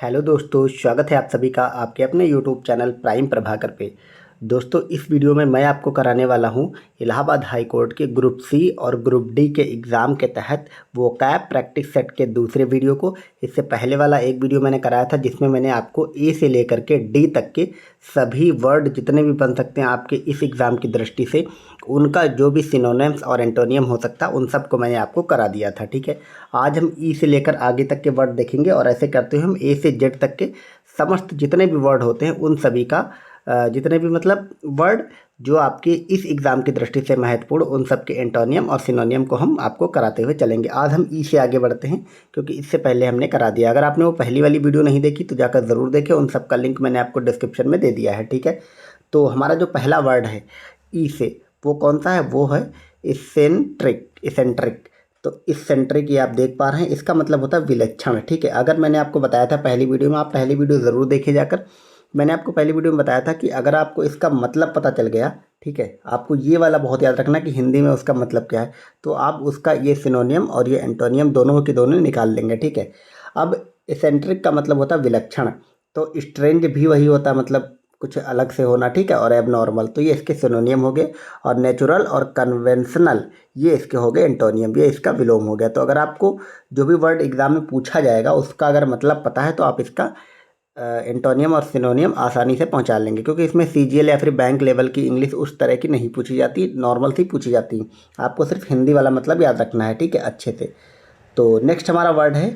Hello दोस्तों, स्वागत है आप सभी का आपके अपने यूट्यूब चैनल प्राइम प्रभाकर पे। दोस्तों, इस वीडियो में मैं आपको कराने वाला हूं इलाहाबाद हाई कोर्ट के ग्रुप सी और ग्रुप डी के एग्ज़ाम के तहत वोकैब प्रैक्टिस सेट के दूसरे वीडियो को। इससे पहले वाला एक वीडियो मैंने कराया था जिसमें मैंने आपको ए से लेकर के डी तक के सभी वर्ड जितने भी बन सकते हैं आपके इस एग्ज़ाम की दृष्टि से, उनका जो भी सिनोनिम्स और एंटोनियम हो सकता है उन सबको मैंने आपको करा दिया था। ठीक है, आज हम ई से लेकर आगे तक के वर्ड देखेंगे और ऐसे करते हुए हम ए से जेड तक के समस्त जितने भी वर्ड होते हैं उन सभी का जितने भी मतलब वर्ड जो आपके इस एग्ज़ाम की दृष्टि से महत्वपूर्ण, उन सब के एंटोनियम और सिनोनियम को हम आपको कराते हुए चलेंगे। आज हम ई से आगे बढ़ते हैं क्योंकि इससे पहले हमने करा दिया। अगर आपने वो पहली वाली वीडियो नहीं देखी तो जाकर ज़रूर देखें, उन सब का लिंक मैंने आपको डिस्क्रिप्शन में दे दिया है। ठीक है, तो हमारा जो पहला वर्ड है ई से, वो कौन सा है? वो है इसेंट्रिक। इसेंट्रिक, तो इसेंट्रिक ये आप देख पा रहे हैं, इसका मतलब होता है विलक्षण। ठीक है, अगर मैंने आपको बताया था पहली वीडियो में, आप पहली वीडियो ज़रूर देखे जाकर। मैंने आपको पहली वीडियो में बताया था कि अगर आपको इसका मतलब पता चल गया, ठीक है, आपको ये वाला बहुत याद रखना कि हिंदी में उसका मतलब क्या है, तो आप उसका ये सिनोनियम और ये एंटोनियम दोनों के दोनों निकाल लेंगे। ठीक है, अब इसेंट्रिक का मतलब होता है विलक्षण, तो स्ट्रेंज भी वही होता है, मतलब कुछ अलग से होना। ठीक है, और एबनॉर्मल, तो ये इसके सिनोनियम हो गए। और नेचुरल और कन्वेंशनल ये इसके हो गए एंटोनियम, ये इसका विलोम हो गया। तो अगर आपको जो भी वर्ड एग्जाम में पूछा जाएगा उसका अगर मतलब पता है तो आप इसका एंटोनियम और सिनोनियम आसानी से पहुंचा लेंगे, क्योंकि इसमें सीजीएल या फिर बैंक लेवल की इंग्लिश उस तरह की नहीं पूछी जाती, नॉर्मल सी पूछी जाती है। आपको सिर्फ हिंदी वाला मतलब याद रखना है। ठीक है, अच्छे से। तो नेक्स्ट हमारा वर्ड है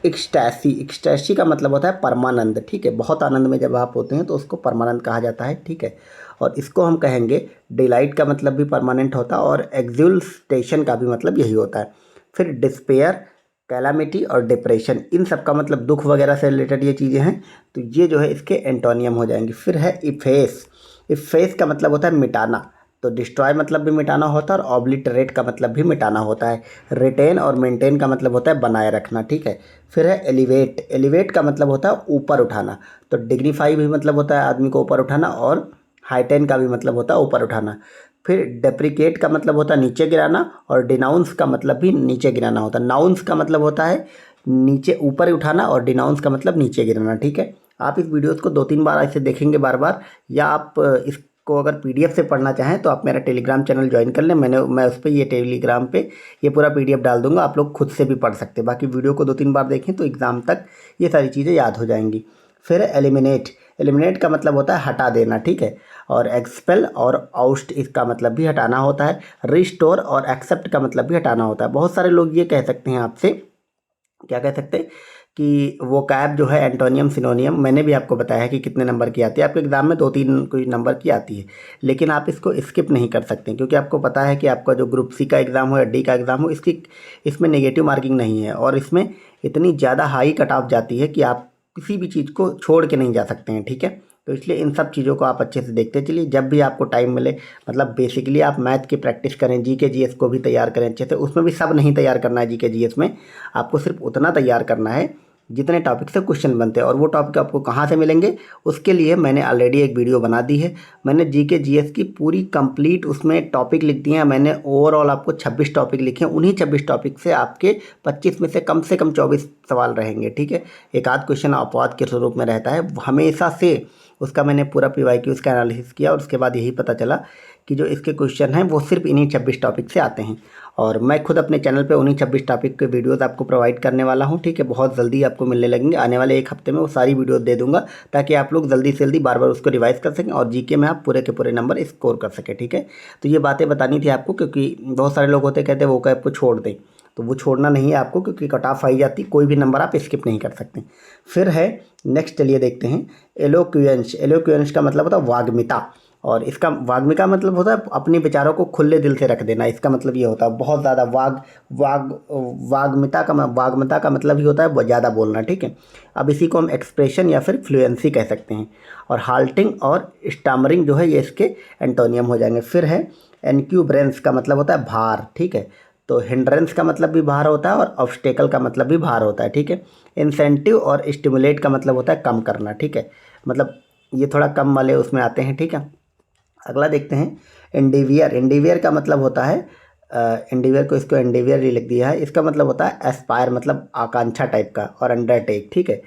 एक्सटैसी। एक्सटैसी का मतलब होता है परमानंद। ठीक है, बहुत आनंद में जब आप होते हैं तो उसको परमानंद कहा जाता है। ठीक है, और इसको हम कहेंगे डिलाइट का मतलब भी परमानेंट होता है और एक्सुलटेशन का भी मतलब यही होता है। फिर डिस्पेयर, कैलामिटी और डिप्रेशन, इन सब का मतलब दुख वगैरह से रिलेटेड ये चीज़ें हैं, तो ये जो है इसके एंटोनियम हो जाएंगे। फिर है इफेस। इफेस का मतलब होता है मिटाना, तो डिस्ट्रॉय मतलब भी मिटाना होता है और ऑब्लिटरेट का मतलब भी मिटाना होता है। रिटेन और मेंटेन का मतलब होता है बनाए रखना। ठीक है, फिर है एलिवेट। एलिवेट का मतलब होता है ऊपर उठाना, तो डिग्निफाई भी मतलब होता है आदमी को ऊपर उठाना और हाइटेन का भी मतलब होता है ऊपर उठाना। फिर डेप्रिकेट का मतलब होता है नीचे गिराना और डिनाउंस का मतलब भी नीचे गिराना होता है। नाउंस का मतलब होता है नीचे ऊपर उठाना और डिनाउंस का मतलब नीचे गिराना। ठीक है, आप इस वीडियोस को 2-3 बार ऐसे देखेंगे बार बार, या आप इसको अगर पीडीएफ से पढ़ना चाहें तो आप मेरा टेलीग्राम चैनल ज्वाइन कर लें। मैं उस पर ये टेलीग्राम पे ये पूरा पीडीएफ डाल दूंगा, आप लोग खुद से भी पढ़ सकते हैं। बाकी वीडियो को 2-3 बार देखें तो एग्ज़ाम तक ये सारी चीज़ें याद हो जाएंगी। फिर एलिमिनेट। एलिमिनेट का मतलब होता है हटा देना। ठीक है, और एक्सपेल और आउस्ट इसका मतलब भी हटाना होता है। रिस्टोर और एक्सेप्ट का मतलब भी हटाना होता है। बहुत सारे लोग ये कह सकते हैं आपसे, क्या कह सकते हैं कि वो कैब जो है एंटोनियम सिनोनियम, मैंने भी आपको बताया है कि कितने नंबर की आती है। आपके एग्जाम में 2-3 कोई नंबर की आती है, लेकिन आप इसको स्किप नहीं कर सकते, क्योंकि आपको पता है कि आपका जो ग्रुप सी का एग्ज़ाम हो या डी का एग्ज़ाम हो, इसमें नेगेटिव मार्किंग नहीं है और इसमें इतनी ज़्यादा हाई कट ऑफ जाती है कि आप किसी भी चीज़ को छोड़ के नहीं जा सकते हैं। ठीक है, तो इसलिए इन सब चीज़ों को आप अच्छे से देखते चलिए। जब भी आपको टाइम मिले, मतलब बेसिकली आप मैथ की प्रैक्टिस करें, जीके जीएस को भी तैयार करें अच्छे से। उसमें भी सब नहीं तैयार करना है, जीके जीएस में आपको सिर्फ उतना तैयार करना है जितने टॉपिक से क्वेश्चन बनते हैं। और वो टॉपिक आपको कहाँ से मिलेंगे, उसके लिए मैंने ऑलरेडी एक वीडियो बना दी है। मैंने जीके जीएस की पूरी कंप्लीट उसमें टॉपिक लिख दिए हैं। मैंने ओवरऑल आपको 26 टॉपिक लिखे हैं। उन्हीं 26 टॉपिक से आपके 25 में से कम 24 सवाल रहेंगे। ठीक है, एक आध क्वेश्चन अपवाद के स्वरूप में रहता है हमेशा से। उसका मैंने पूरा पीवाईक्यू उसका एनालिसिस किया और उसके बाद यही पता चला कि जो इसके क्वेश्चन हैं वो सिर्फ इन्हीं 26 टॉपिक से आते हैं। और मैं खुद अपने चैनल पे उन्हीं 26 टॉपिक के वीडियोस आपको प्रोवाइड करने वाला हूं। ठीक है, बहुत जल्दी आपको मिलने लगेंगे। आने वाले एक हफ्ते में वो सारी वीडियोस दे दूंगा, ताकि आप लोग जल्दी से जल्दी बार बार उसको रिवाइज कर सकें और जीके में आप पूरे के पूरे नंबर स्कोर कर सकें। ठीक है, तो ये बातें बतानी थी आपको, क्योंकि बहुत सारे लोग होते कहते हैं वो कैब को छोड़ दें, तो वो छोड़ना नहीं है आपको, क्योंकि कट ऑफ आई जाती, कोई भी नंबर आप स्किप नहीं कर सकते। फिर है नेक्स्ट, चलिए देखते हैं एलोक्वेंस। एलोक्वेंस का मतलब होता है वाग्मिता, और इसका वाग्मिका मतलब होता है अपने विचारों को खुले दिल से रख देना। इसका मतलब ये होता है बहुत ज़्यादा वाग्मिता का मतलब ही होता है ज़्यादा बोलना। ठीक है, अब इसी को हम एक्सप्रेशन या फिर फ्लुएंसी कह सकते हैं। और हाल्टिंग और स्टामरिंग जो है ये इसके एंटोनियम हो जाएंगे। फिर है एनक्यूब्रेंस का मतलब होता है भार। ठीक है, तो हिंड्रेंस का मतलब भी भार होता है और ऑब्स्टेकल का मतलब भी भार होता है। ठीक है, इंसेंटिव और स्टिमुलेट का मतलब होता है कम करना। ठीक है, मतलब ये थोड़ा कम वाले उसमें आते हैं। ठीक है, अगला देखते हैं एंडेवियर। एंडेवियर का मतलब होता है एंडिवियर को इसको एंडिवियर ही लिख दिया है। इसका मतलब होता है एस्पायर मतलब आकांक्षा टाइप का, और अंडरटेक, ठीक है।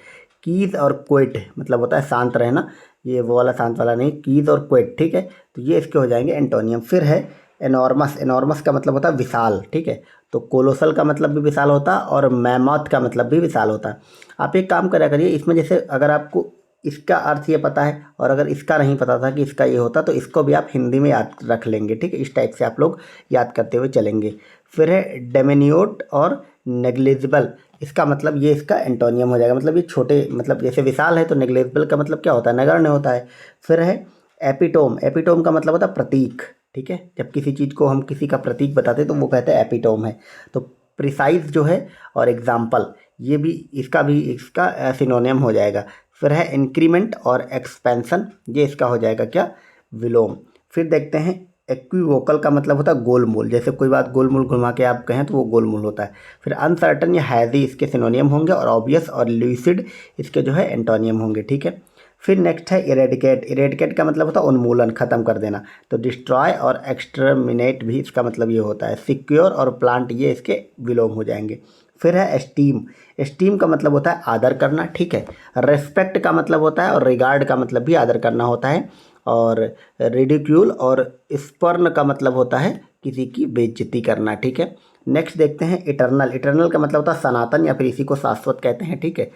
कीज और क्विट मतलब होता है शांत रहना, ये वो वाला शांत वाला नहीं, कीज और क्विट, ठीक है। तो ये इसके हो जाएंगे एंटोनियम। फिर है एनॉर्मस, एनॉर्मस का मतलब होता है विशाल, ठीक है। तो कोलोसल का मतलब भी विशाल होता है और मैमॉथ का मतलब भी विशाल होता है। आप एक काम करा करिए, इसमें जैसे अगर आपको इसका अर्थ ये पता है और अगर इसका नहीं पता था कि इसका ये होता, तो इसको भी आप हिंदी में याद रख लेंगे, ठीक है। इस टाइप से आप लोग याद करते हुए चलेंगे। फिर है डेमिनियोट और नेग्लिजिबल, इसका मतलब ये इसका एंटोनियम हो जाएगा। मतलब ये छोटे, मतलब जैसे विशाल है तो नेग्लिजिबल का मतलब क्या होता है, नगण्य होता है। फिर है एपिटोम, एपिटोम का मतलब होता है प्रतीक, ठीक है। जब किसी चीज़ को हम किसी का प्रतीक बताते हैं तो वो कहते हैं एपिटोम है। तो प्रिसाइज जो है और एग्जाम्पल, ये भी इसका सिनोनियम हो जाएगा। फिर है इंक्रीमेंट और एक्सपेंशन, ये इसका हो जाएगा क्या, विलोम। फिर देखते हैं इक्विवोकल का मतलब होता है गोलमोल, जैसे कोई बात गोलमोल घुमा के आप कहें तो वो गोलमोल होता है। फिर अनसर्टन या हैजी इसके सिनोनियम होंगे, और ऑब्वियस और ल्यूसिड इसके जो है एंटोनियम होंगे, ठीक है। फिर नेक्स्ट है इरेडिकेट, इरेडिकेट का मतलब होता है उन्मूलन, खत्म कर देना। तो डिस्ट्रॉय और एक्सटर्मिनेट भी इसका मतलब ये होता है। सिक्योर और प्लांट ये इसके विलोम हो जाएंगे। फिर है एस्टीम, एस्टीम का मतलब होता है आदर करना, ठीक है। रेस्पेक्ट का मतलब होता है, और रिगार्ड का मतलब भी आदर करना होता है। और रिडिक्यूल और स्पर्न का मतलब होता है किसी की बेइज्जती करना, ठीक है। नेक्स्ट देखते हैं इटर्नल, इटर्नल का मतलब होता है सनातन या फिर इसी को शाश्वत कहते हैं, ठीक है।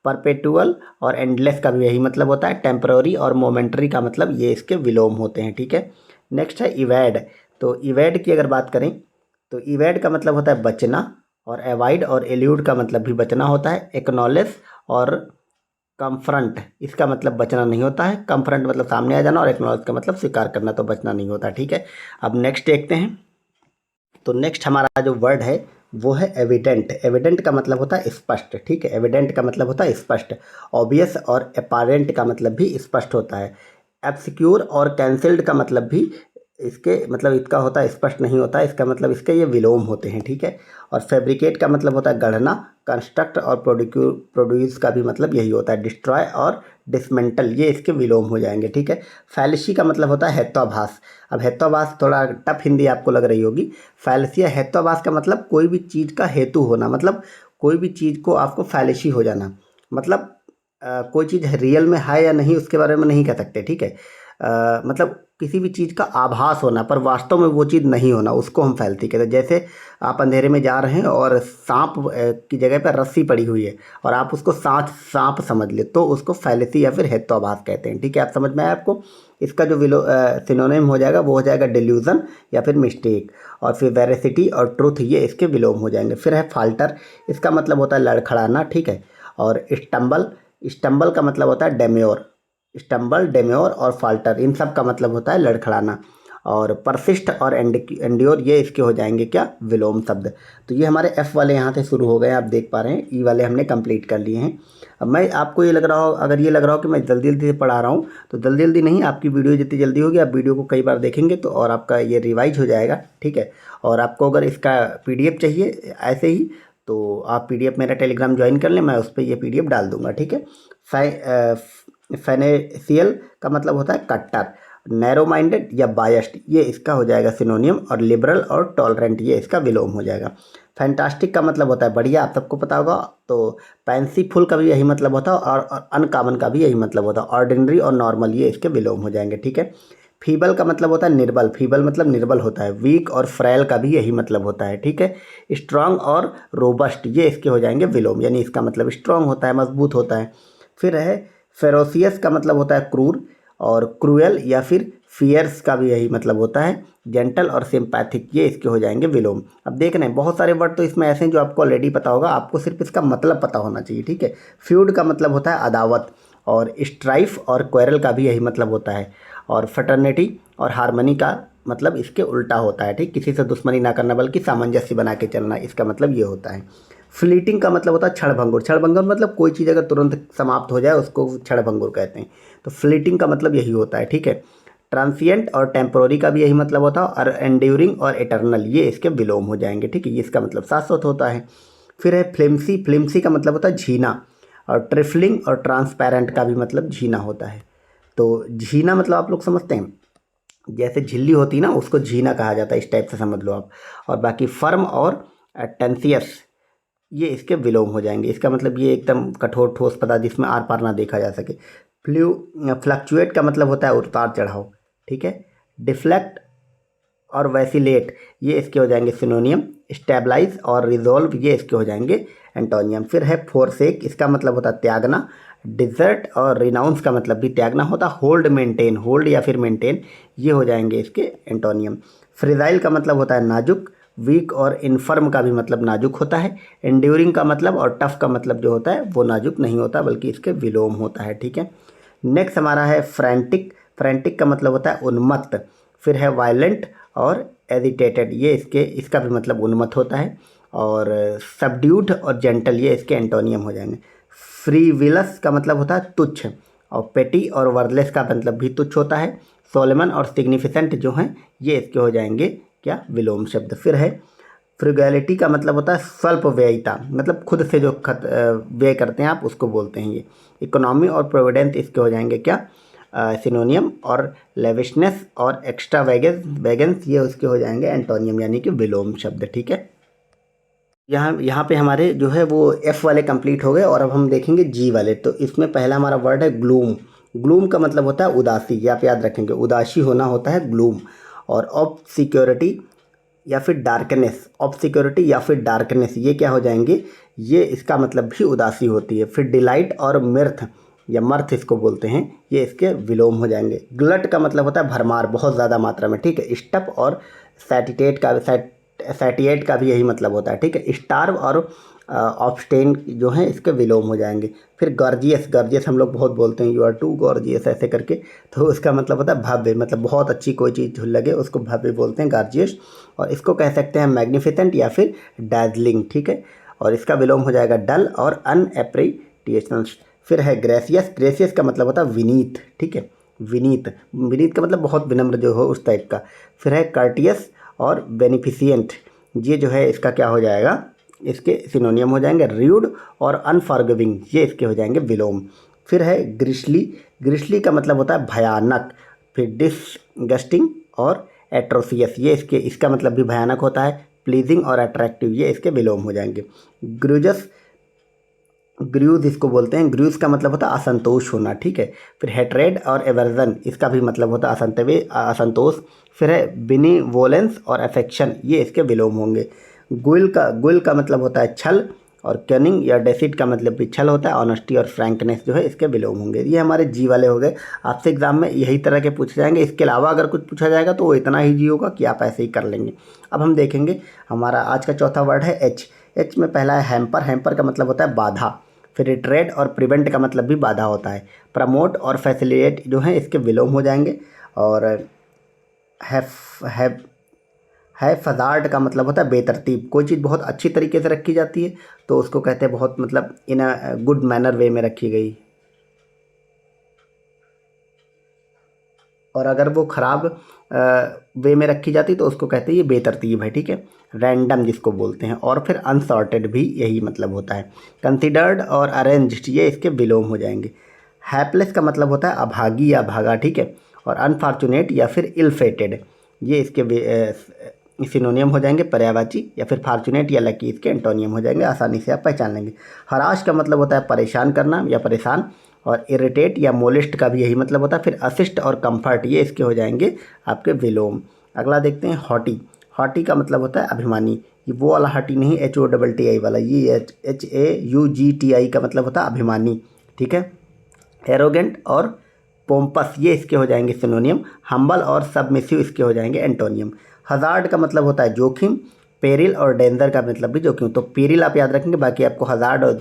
परपेटुअल और एंडलेस का भी यही मतलब होता है। टेम्पररी और मोमेंटरी का मतलब ये इसके विलोम होते हैं, ठीक है। नेक्स्ट है इवैड, तो इवैड की अगर बात करें तो इवैड का मतलब होता है बचना, और एवॉइड और एल्यूड का मतलब भी बचना होता है। एक्नॉलेज और कम्फ्रंट, इसका मतलब बचना नहीं होता है। कम्फ्रंट मतलब सामने आ जाना, और एक्नॉलेज का मतलब स्वीकार करना, तो बचना नहीं होता, ठीक है। अब नेक्स्ट देखते हैं। तो नेक्स्ट हमारा जो वर्ड है वो है एविडेंट, एविडेंट का मतलब होता है स्पष्ट, ठीक है। एविडेंट का मतलब होता है स्पष्ट। ऑब्वियस और अपारेंट का मतलब भी स्पष्ट होता है। एब्सक्यूर और कैंसिल्ड का मतलब भी इसके मतलब इसका होता है स्पष्ट नहीं होता है, इसका मतलब इसके ये विलोम होते हैं, ठीक है। और फैब्रिकेट का मतलब होता है गढ़ना। कंस्ट्रक्ट और प्रोड्यूस का भी मतलब यही होता है। डिस्ट्रॉय और डिसमेंटल ये इसके विलोम हो जाएंगे, ठीक है। फैलिसी का मतलब होता है हेत्वाभास। अब हेत्वाभास थोड़ा टफ हिंदी आपको लग रही होगी। फैलिसी या हेत्वाभास का मतलब कोई भी चीज़ का हेतु होना, मतलब कोई भी चीज़ को आपको फैलिसी हो जाना, मतलब कोई चीज़ रियल में है या नहीं उसके बारे में नहीं कह सकते, ठीक है। मतलब किसी भी चीज़ का आभास होना पर वास्तव में वो चीज़ नहीं होना, उसको हम फैलती कहते हैं। जैसे आप अंधेरे में जा रहे हैं और सांप की जगह पर रस्सी पड़ी हुई है और आप उसको सांप समझ ले, तो उसको फैलिसी या फिर हेत्वाभास कहते हैं, ठीक है। आप समझ में आया आपको। इसका जो सिनोनिम हो जाएगा वो हो जाएगा डिल्यूजन या फिर मिस्टेक। और फिर वेरेसिटी और ट्रुथ ये इसके विलोम हो जाएंगे। फिर है फाल्टर, इसका मतलब होता है लड़खड़ाना, ठीक है। और स्टम्बल, स्टम्बल का मतलब होता है डेम्योर। स्टम्बल, डेम्योर और फाल्टर इन सब का मतलब होता है लड़खड़ाना। और परसिस्ट और एंड्योर ये इसके हो जाएंगे क्या, विलोम शब्द। तो ये हमारे एफ वाले यहाँ से शुरू हो गए, आप देख पा रहे हैं। ई वाले हमने कंप्लीट कर लिए हैं। अब मैं आपको ये लग रहा हो, अगर ये लग रहा हो कि मैं जल्दी जल्दी से पढ़ा रहा हूँ, तो जल्दी जल्दी नहीं, आपकी वीडियो जितनी जल्दी होगी आप वीडियो को कई बार देखेंगे तो और आपका ये रिवाइज हो जाएगा, ठीक है। और आपको अगर इसका PDF चाहिए ऐसे ही, तो आप PDF मेरा टेलीग्राम ज्वाइन कर लें, मैं उस पर ये PDF डाल दूंगा, ठीक है। फाइनेंशियल का मतलब होता है कट्टर। नैरो माइंडेड या बायस्ड ये इसका हो जाएगा सिनोनियम। और लिबरल और टॉलरेंट ये इसका विलोम हो जाएगा। फैंटास्टिक का मतलब होता है बढ़िया, आप सबको पता होगा। तो पैंसीफुल का भी यही मतलब होता है, और अनकॉमन का भी यही मतलब होता है। ऑर्डिनरी और नॉर्मल ये इसके विलोम हो जाएंगे, ठीक है। फीबल का मतलब होता है निर्बल, फीबल मतलब निर्बल होता है। वीक और फ्रेल का भी यही मतलब होता है, ठीक है। स्ट्रांग और रोबस्ट ये इसके हो जाएंगे विलोम, यानी इसका मतलब स्ट्रांग होता है, मजबूत होता है। फिर है फेरोसियस का मतलब होता है क्रूर। और क्रूएल या फिर फियर्स का भी यही मतलब होता है। जेंटल और सिंपैथिक ये इसके हो जाएंगे विलोम। अब देख रहे हैं बहुत सारे वर्ड तो इसमें ऐसे हैं जो आपको ऑलरेडी पता होगा, आपको सिर्फ इसका मतलब पता होना चाहिए, ठीक है। फ्यूड का मतलब होता है अदावत। और स्ट्राइफ और क्वेरल का भी यही मतलब होता है। और फटर्निटी और हारमनी का मतलब इसके उल्टा होता है, ठीक। किसी से दुश्मनी ना करना बल्कि सामंजस्य बना के चलना, इसका मतलब ये होता है। फ्लीटिंग का मतलब होता है क्षणभंगुर। क्षणभंगुर मतलब कोई चीज़ अगर तुरंत समाप्त हो जाए उसको क्षणभंगुर कहते हैं। तो फ्लीटिंग का मतलब यही होता है, ठीक है। ट्रांसिएंट और टेम्पोररी का भी यही मतलब होता है। और एंड्यूरिंग और एटर्नल ये इसके विलोम हो जाएंगे, ठीक है। ये इसका मतलब शाश्वत होता है। फिर है फ्लिम्सी, फ्लिम्सी का मतलब होता है झीना। और ट्रिफलिंग और ट्रांसपेरेंट का भी मतलब झीना होता है। तो झीना मतलब आप लोग समझते हैं, जैसे झिल्ली होती है ना, उसको झीना कहा जाता है, इस टाइप से समझ लो आप। और बाकी फर्म और टेंसियस ये इसके विलोम हो जाएंगे। इसका मतलब ये एकदम कठोर ठोस पदार्थ जिसमें आर पार ना देखा जा सके। फ्लक्चुएट का मतलब होता है उतार चढ़ाव, ठीक है। डिफ्लेक्ट और वैसिलेट ये इसके हो जाएंगे सिनोनियम। स्टेबलाइज और रिजोल्व ये इसके हो जाएंगे एंटोनियम। फिर है फोरसेक, इसका मतलब होता है त्यागना। डिजर्ट और रिनाउंस का मतलब भी त्यागना होता। होल्ड मेंटेन, होल्ड या फिर मेंटेन ये हो जाएंगे इसके एंटोनियम। फ्रिजाइल का मतलब होता है नाजुक। वीक और इनफर्म का भी मतलब नाजुक होता है। एंड्यूरिंग का मतलब और टफ का मतलब जो होता है वो नाजुक नहीं होता बल्कि इसके विलोम होता है, ठीक है। नेक्स्ट हमारा है फ्रैंटिक। फ्रैंटिक का मतलब होता है उन्मत्त। फिर है वायलेंट और एजिटेटेड ये इसका भी मतलब उन्मत्त होता है। और सबड्यूड और जेंटल ये इसके एंटोनियम हो जाएंगे। फ्रीविलस का मतलब होता है तुच्छ। और पेटी और वर्दलेस का मतलब भी तुच्छ होता है। सोलेमन और सिग्निफिकेंट जो हैं ये इसके हो जाएंगे क्या, विलोम शब्द। फिर है फ्रुगैलिटी का मतलब होता है स्वल्प व्ययिता, मतलब खुद से जो व्यय करते हैं आप उसको बोलते हैं ये। इकोनॉमी और प्रोविडेंस इसके हो जाएंगे क्या, सिनोनियम। और लेविशनेस और एक्स्ट्रा वैगन्स ये उसके हो जाएंगे एंटोनियम यानी कि विलोम शब्द, ठीक है। यहाँ पे हमारे जो है वो एफ वाले कंप्लीट हो गए और अब हम देखेंगे जी वाले। तो इसमें पहला हमारा वर्ड है ग्लूम। ग्लूम का मतलब होता है उदासी, ये आप याद रखेंगे, उदासी होना होता है ग्लूम। और ऑफ सिक्योरिटी या फिर डार्कनेस, ऑफ सिक्योरिटी या फिर डार्कनेस ये क्या हो जाएंगे, ये इसका मतलब भी उदासी होती है। फिर डिलाइट और मिर्थ या मर्थ इसको बोलते हैं, ये इसके विलोम हो जाएंगे। ग्लट का मतलब होता है भरमार, बहुत ज़्यादा मात्रा में, ठीक है। स्टप और सैटिएट का भी यही मतलब होता है, ठीक है। स्टार्व और ऑब्स्टेन जो हैं इसके विलोम हो जाएंगे। फिर गॉर्जियस, गॉर्जियस हम लोग बहुत बोलते हैं, यू आर टू गॉर्जियस ऐसे करके, तो उसका मतलब होता है भव्य, मतलब बहुत अच्छी कोई चीज़ लगे उसको भव्य बोलते हैं गॉर्जियस। और इसको कह सकते हैं मैग्निफिसेंट या फिर डैजलिंग, ठीक है। और इसका विलोम हो जाएगा डल और अनएप्रिटिएशनल। फिर है ग्रेसियस, ग्रेसियस का मतलब होता है विनीत, ठीक है। विनीत, विनीत का मतलब बहुत विनम्र जो हो उस टाइप का। फिर है कर्टियस और बेनिफिशिएंट ये जो है इसका क्या हो जाएगा, इसके सिनोनियम हो जाएंगे। र्यूड और अनफॉरगिविंग ये इसके हो जाएंगे विलोम। फिर है ग्रिशली, ग्रिशली का मतलब होता है भयानक। फिर डिसगस्टिंग और एट्रोसियस ये इसका मतलब भी भयानक होता है। प्लीजिंग और अट्रैक्टिव ये इसके विलोम हो जाएंगे। ग्रूजस, ग्रूज इसको बोलते हैं, ग्रूज का मतलब होता है असंतोष होना, ठीक है। फिर हेट्रेड और एवर्जन इसका भी मतलब होता है असंतोष। फिर है बिनीवोलेंस और अफेक्शन ये इसके विलोम होंगे। गुइल का मतलब होता है छल। और कनिंग या डेसिट का मतलब भी छल होता है। ऑनेस्टी और फ्रैंकनेस जो है इसके विलोम होंगे। ये हमारे जी वाले हो गए। आपसे एग्जाम में यही तरह के पूछे जाएंगे, इसके अलावा अगर कुछ पूछा जाएगा तो वो इतना ही जी होगा कि आप ऐसे ही कर लेंगे। अब हम देखेंगे हमारा आज का चौथा वर्ड है एच। एच में पहला है हैम्पर, हैम्पर का मतलब होता है बाधा। फिर रिट्रेड और प्रिवेंट का मतलब भी बाधा होता है। प्रमोट और फैसिलिटेट जो है इसके विलोम हो जाएंगे। और हैव है फजार्ड का मतलब होता है बेतरतीब, कोई चीज़ बहुत अच्छी तरीके से रखी जाती है तो उसको कहते हैं बहुत मतलब इन अ गुड मैनर वे में रखी गई। और अगर वो ख़राब वे में रखी जाती तो उसको कहते हैं ये बेतरतीब है, ठीक है। रैंडम जिसको बोलते हैं। और फिर अनसॉर्टेड भी यही मतलब होता है। कंसिडर्ड और अरेंज्ड ये इसके विलोम हो जाएंगे। हैप्लेस का मतलब होता है अभागी या भागा, ठीक है। और अनफॉर्चुनेट या फिर इल फेटेड ये इसके सिनोनियम हो जाएंगे, पर्यायवाची। या फिर फॉर्चुनेट या लकी इसके एंटोनियम हो जाएंगे, आसानी से आप पहचान लेंगे। हराश का मतलब होता है परेशान करना या परेशान। और इरिटेट या मोलिस्ट का भी यही मतलब होता है। फिर असिस्ट और कंफर्ट ये इसके हो जाएंगे आपके विलोम। अगला देखते हैं हॉटी। हॉटी का मतलब होता है अभिमानी, ये वो वाला हॉटी नहीं, HOTTI वाला, ये HAUGTI का मतलब होता है अभिमानी, ठीक है। एरोगेंट और पोम्पस ये इसके हो जाएंगे सिनोनियम। हम्बल और सबमिसिव इसके हो जाएंगे एंटोनियम। हज़ार्ड का मतलब होता है जोखिम। पेरिल और डेंजर का मतलब भी जोखिम, तो पेरिल आप याद रखेंगे, बाकी आपको हज़ार्ड और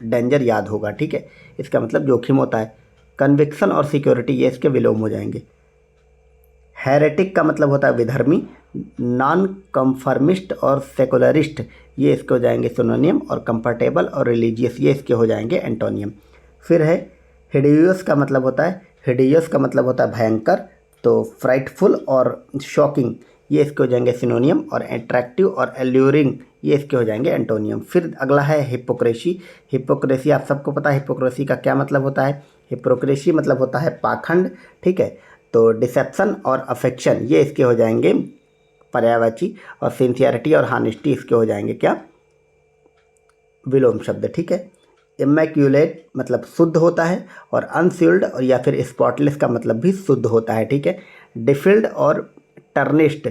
डेंजर याद होगा, ठीक है। इसका मतलब जोखिम होता है। कन्विक्शन और सिक्योरिटी ये इसके विलोम हो जाएंगे। हेरेटिक का मतलब होता है विधर्मी। नॉन कन्फर्मिस्ट और सेकुलरिस्ट ये इसके हो जाएंगे सिनोनियम। और कंफर्टेबल और रिलीजियस ये इसके हो जाएंगे एंटोनियम। फिर है हिडियस का मतलब होता है, हिडियस का मतलब होता है भयंकर। तो फ्राइटफुल और शॉकिंग ये इसके हो जाएंगे सिनोनियम। और अट्रैक्टिव और एल्यूरिंग ये इसके हो जाएंगे एंटोनियम। फिर अगला है हिपोक्रेसी। हिपोक्रेसी आप सबको पता है हिपोक्रेसी का क्या मतलब होता है। हिपोक्रेसी मतलब होता है पाखंड, ठीक है। तो डिसेप्शन और अफेक्शन ये इसके हो जाएंगे पर्यायवाची, और सिंसियरिटी और हानेस्टी इसके हो जाएंगे क्या, विलोम शब्द। ठीक है। इमैक्यूलेट मतलब शुद्ध होता है, और अनसील्ड और या फिर स्पॉटलेस का मतलब भी शुद्ध होता है। ठीक है। डिफिल्ड और टर्निस्ड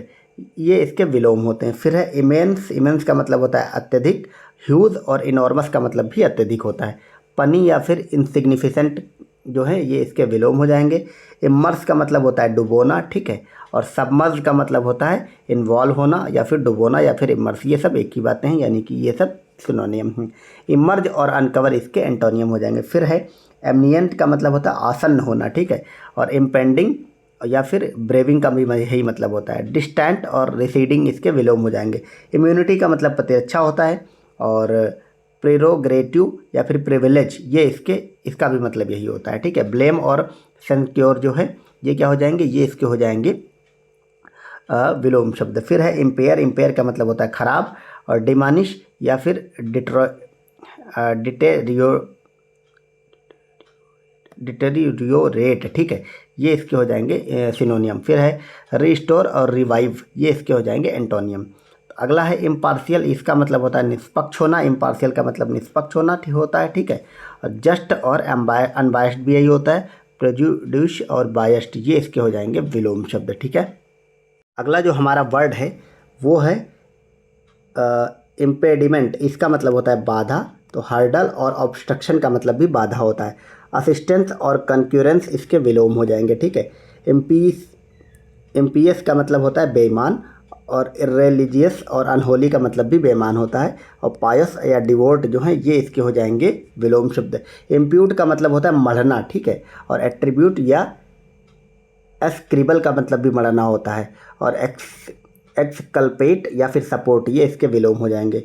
ये इसके विलोम होते हैं। फिर है इमेंस, इमेंस का मतलब होता है अत्यधिक। ह्यूज और इनॉर्मस का मतलब भी अत्यधिक होता है। पनी या फिर इनसिग्निफिकेंट जो है ये इसके विलोम हो जाएंगे। इमर्स का मतलब होता है डुबोना। ठीक है। और सबमर्ज का मतलब होता है इन्वॉल्व होना या फिर डुबोना या फिर इमर्स, ये सब एक ही बातें हैं, यानी कि ये सब सिनोनियम हैं। इमर्ज और अनकवर इसके एंटोनियम हो जाएंगे। फिर है एमनियंट का मतलब होता है आसन्न होना। ठीक है। और इम्पेंडिंग या फिर ब्रेविंग का भी यही मतलब होता है। डिस्टेंट और रिसीडिंग इसके विलोम हो जाएंगे। इम्यूनिटी का मतलब प्रतिरक्षा होता है, और प्रेरोगेटिव या फिर प्रिविलेज ये इसका भी मतलब यही होता है। ठीक है। ब्लेम और सेंक्योर जो है ये क्या हो जाएंगे, ये इसके हो जाएंगे विलोम शब्द। फिर है इम्पेयर, इम्पेयर का मतलब होता है खराब। और डिमानिश या फिर डिटेरियोरेट, ठीक है, ये इसके हो जाएंगे सिनोनियम। फिर है रिस्टोर और रिवाइव ये इसके हो जाएंगे एंटोनियम। अगला है इम्पार्शियल, इसका मतलब होता है निष्पक्ष होना। इम्पार्शियल का मतलब निष्पक्ष होना होता है। ठीक है। और जस्ट और अनबायस्ड भी यही होता है। प्रेजुडिस और बायस्ड ये इसके हो जाएंगे विलोम शब्द। ठीक है। अगला जो हमारा वर्ड है वो है इम्पेडिमेंट, इसका मतलब होता है बाधा। तो हर्डल और ऑब्स्ट्रक्शन का मतलब भी बाधा होता है। असिस्टेंस और कंक्यूरेंस इसके विलोम हो जाएंगे। ठीक है। इम्पियस का मतलब होता है बेईमान, और इर्रेलिजियस और अनहोली का मतलब भी बेईमान होता है। और पायस या डिवोट जो है ये इसके हो जाएंगे विलोम शब्द। इम्प्यूट का मतलब होता है मढ़ना। ठीक है। और एट्रीब्यूट या एस्क्रिबल का मतलब भी मढ़ना होता है। और एक्सकल्पेट या फिर सपोर्ट ये इसके विलोम हो जाएंगे।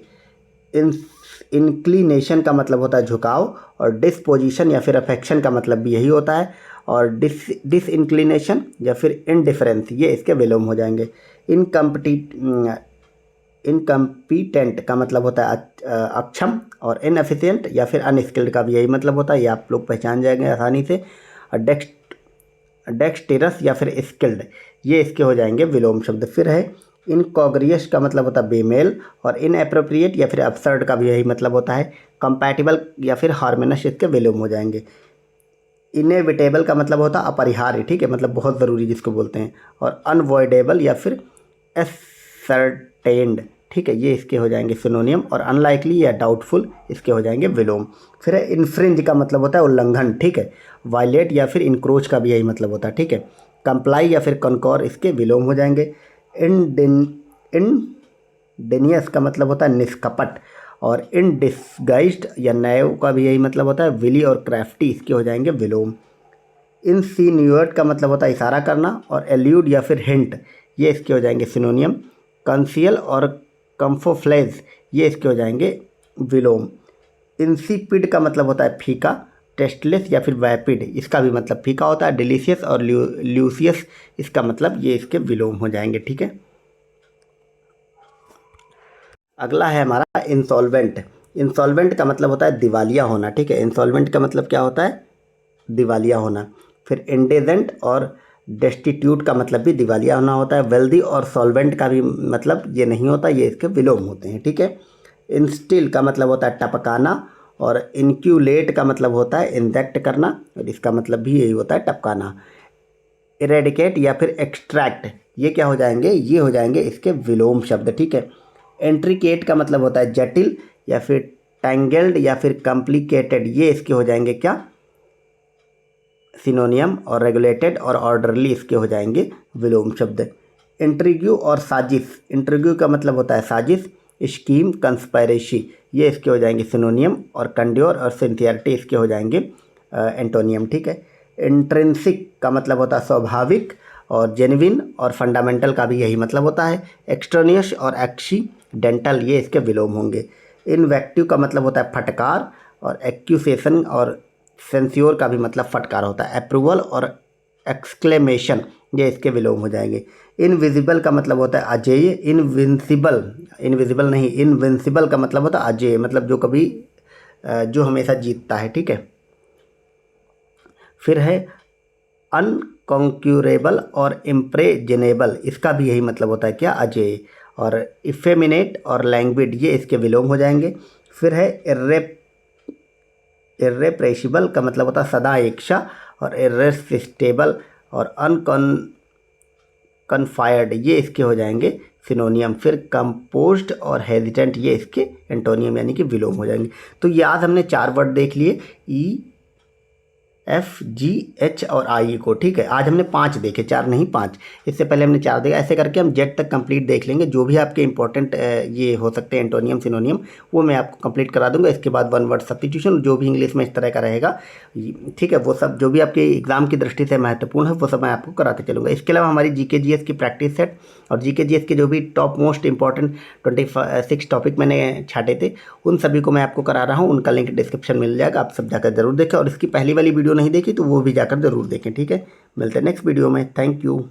इंक्लिनेशन का मतलब होता है झुकाव, और डिस्पोजिशन या फिर अफेक्शन का मतलब भी यही होता है। और डिसइंक्लिनेशन या फिर इनडिफरेंस ये इसके विलोम हो जाएंगे। इनकम्पिटेंट का मतलब होता है अक्षम, और इनएफिशिएंट या फिर अनस्किल्ड का भी यही मतलब होता है, ये आप लोग पहचान जाएंगे आसानी से। डेक्सटेरस या फिर स्किल्ड ये इसके हो जाएंगे विलोम शब्द। फिर है इनकॉग्रियस का मतलब होता है बेमेल, और इनएप्रोप्रिएट या फिर अब्सर्ड का भी यही मतलब होता है। कंपैटिबल या फिर हार्मोनियस इसके विलोम हो जाएंगे। इनेविटेबल का मतलब होता है अपरिहार्य। ठीक है, मतलब बहुत ज़रूरी जिसको बोलते हैं। और अनवॉइडेबल या फिर एसर्टेन्ड, ठीक है, ये इसके हो जाएंगे सिनोनियम। और अनलाइकली या डाउटफुल इसके हो जाएंगे विलोम। फिर है इन्फ्रिंज का मतलब होता है उल्लंघन। ठीक है। वायलेट या फिर इनक्रोच का भी यही मतलब होता है। ठीक है। कंप्लाई या फिर कनकॉर इसके विलोम हो जाएंगे। इनडेनियस का मतलब होता है निष्कपट, और इन डिस्गाइज्ड या नैव का भी यही मतलब होता है। विली और क्राफ्टी इसके हो जाएंगे विलोम। इंसिन्यूएट का मतलब होता है इशारा करना, और एल्यूड या फिर हिंट ये इसके हो जाएंगे सिनोनियम। कंसियल और कम्फोफ्लेज ये इसके हो जाएंगे विलोम। इंसिपिड का मतलब होता है फीका। टेस्टलेस या फिर वैपिड इसका भी मतलब फीका होता है। डिलीशियस और ल्यूसियस इसका मतलब ये इसके विलोम हो जाएंगे। ठीक है। अगला है हमारा इंसॉल्वेंट। इंसॉल्वेंट का मतलब होता है दिवालिया होना। ठीक है। इंसॉल्वेंट का मतलब क्या होता है, दिवालिया होना। फिर इंडेजेंट और डेस्टिट्यूट का मतलब भी दिवालिया होना होता है। वेल्दी और सॉल्वेंट का भी मतलब ये नहीं होता, ये इसके विलोम होते हैं। ठीक है। इंस्टिल का मतलब होता है टपकाना, और इनक्यूलेट का मतलब होता है इंजेक्ट करना, और इसका मतलब भी यही होता है टपकाना। इरेडिकेट या फिर एक्सट्रैक्ट ये क्या हो जाएंगे, ये हो जाएंगे इसके विलोम शब्द। ठीक है। एंट्रिकेट का मतलब होता है जटिल या फिर टैंगल्ड या फिर कॉम्प्लिकेटेड ये इसके हो जाएंगे क्या, सिनोनियम। और रेगुलेटेड और ऑर्डरली इसके हो जाएंगे विलोम शब्द। इंट्रिग्यू और साजिश, इंट्रिग्यू का मतलब होता है साजिश। स्कीम, कंस्पायरेसी ये इसके हो जाएंगे सिनोनियम। और कंड्योर और सिंसियरिटी इसके हो जाएंगे एंटोनियम। ठीक है। इंट्रिंसिक का मतलब होता है स्वाभाविक, और जेन्युइन और फंडामेंटल का भी यही मतलब होता है। एक्सट्रेनियस और एक्सीडेंटल ये इसके विलोम होंगे। इनवेक्टिव का मतलब होता है फटकार, और एक्यूसेशन और सेंस्योर का भी मतलब फटकार होता है। अप्रूवल और एक्सक्लेमेशन ये इसके विलोम हो जाएंगे। इनविजिबल का मतलब होता है अजेय। इनविंसिबल, इनविजिबल नहीं, इनविंसिबल का मतलब होता है अजेय, मतलब जो कभी जो हमेशा जीतता है। ठीक है। फिर है अनकॉन्क्यूरेबल और इम्प्रेजेनेबल, इसका भी यही मतलब होता है क्या, अजेय। और इफेमिनेट और लैंग्विड, ये इसके विलोम हो जाएंगे। फिर है इर्रेप्रेसिबल का मतलब होता है सदा इच्छा, और इर्रेसिस्टेबल और कन्फायर्ड, ये इसके हो जाएंगे सिनोनियम। फिर कंपोज्ड और हेजिटेंट, ये इसके एंटोनियम यानी कि विलोम हो जाएंगे। तो ये आज हमने 4 वर्ड देख लिए, ई, एफ, जी, एच और आई को। ठीक है, आज हमने 5 देखे, 4 नहीं 5। इससे पहले हमने 4 देखा। ऐसे करके हम जेड तक कंप्लीट देख लेंगे। जो भी आपके इंपॉर्टेंट ये हो सकते हैं एंटोनियम सिनोनियम, वो मैं आपको कंप्लीट करा दूंगा। इसके बाद 1 वर्ड सब्स्टिट्यूशन, जो भी इंग्लिश में इस तरह का रहेगा, ठीक है, वो सब जो भी आपके एग्जाम की दृष्टि से महत्वपूर्ण है वो सब मैं आपको कराते चलूँगा। इसके अलावा हमारी जीके जीएस की प्रैक्टिस सेट और जीके जीएस के जो भी टॉप मोस्ट इंपॉर्टेंट 26 टॉपिक मैंने छाटे थे, उन सभी को मैं आपको करा रहा हूँ। उनका लिंक डिस्क्रिप्शन मिल जाएगा, आप सब जाकर जरूर देखें। और इसकी पहली वाली वीडियो नहीं देखी तो वो भी जाकर जरूर देखें। ठीक है, मिलते हैं नेक्स्ट वीडियो में। Thank you.